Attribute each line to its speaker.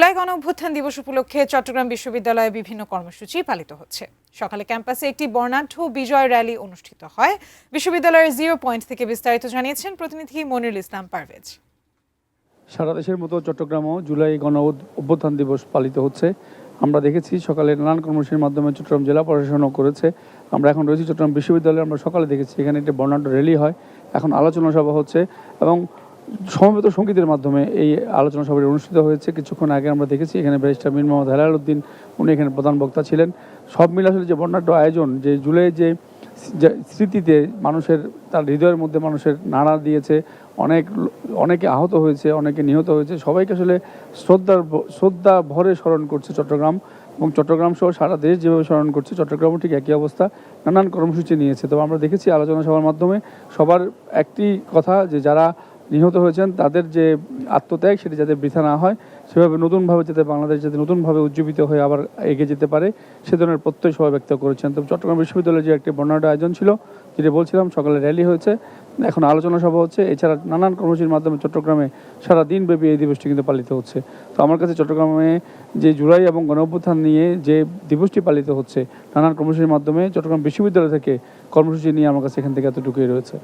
Speaker 1: জুলাই গণঅভ্যুত্থান দিবস উপলক্ষে চট্টগ্রাম বিশ্ববিদ্যালয়ে বিভিন্ন কর্মসূচি পালিত হচ্ছে। সকালে ক্যাম্পাসে একটি বর্ণাঢ্য বিজয় র্যালি অনুষ্ঠিত হয়। বিশ্ববিদ্যালয়ের 0 পয়েন্ট থেকে বিস্তারিত জানিয়েছেন প্রতিনিধি মনিরুল ইসলাম পারভেজ।
Speaker 2: সারা দেশের মতো চট্টগ্রামেও জুলাই গণঅভ্যুত্থান দিবস পালিত হচ্ছে। আমরা দেখেছি সকালে নানান কর্মসূচির মাধ্যমে চট্টগ্রাম জেলা প্রশাসনও করেছে। আমরা এখন রয়েছি চট্টগ্রাম বিশ্ববিদ্যালয়ে। আমরা সকালে দেখেছি এখানে একটি বর্ণাঢ্য র্যালি হয়, এখন আলোচনা সভা হচ্ছে এবং সমবেত সঙ্গীতের মাধ্যমে এই আলোচনা সভাটি অনুষ্ঠিত হয়েছে। কিছুক্ষণ আগে আমরা দেখেছি এখানে ব্যারিস্টার মীর মোহাম্মদ হেলাল উদ্দিন, উনি এখানে প্রধান বক্তা ছিলেন। সব মিলে আসলে যে বর্ণাঢ্য আয়োজন, যে জুলাই যে স্মৃতিতে মানুষের তার হৃদয়ের মধ্যে মানুষের নাড়া দিয়েছে, অনেকে আহত হয়েছে, অনেকে নিহত হয়েছে, সবাইকে আসলে শ্রদ্ধা ভরে স্মরণ করছে চট্টগ্রাম এবং চট্টগ্রাম সহ সারা দেশ যেভাবে স্মরণ করছে, চট্টগ্রামও ঠিক একই অবস্থা, নানান কর্মসূচি নিয়েছে। তবে আমরা দেখেছি আলোচনা সভার মাধ্যমে সবার একটি কথা, যে যারা নিহত হয়েছেন তাদের যে আত্মত্যাগ সেটি যাতে বৃথা না হয়, সেভাবে নতুনভাবে যাতে বাংলাদেশ যাতে নতুনভাবে উজ্জীবিত হয়ে আবার এগিয়ে যেতে পারে, সে ধরনের প্রত্যয় সবাই ব্যক্ত করেছেন। তবে চট্টগ্রাম বিশ্ববিদ্যালয়ে যে একটি বর্ণাঢ্য আয়োজন ছিল, যেটা বলছিলাম, সকালে র্যালি হয়েছে, এখন আলোচনা সভা হচ্ছে। এছাড়া নানান কর্মসূচির মাধ্যমে চট্টগ্রামে সারা দিনব্যাপী এই দিবসটি কিন্তু পালিত হচ্ছে। তো আমার কাছে চট্টগ্রামে যে জুলাই এবং গণঅভ্যুত্থান নিয়ে যে দিবসটি পালিত হচ্ছে নানান কর্মসূচির মাধ্যমে, চট্টগ্রাম বিশ্ববিদ্যালয় থেকে কর্মসূচি নিয়ে আমার কাছে এখান থেকে এতটুকুই রয়েছে।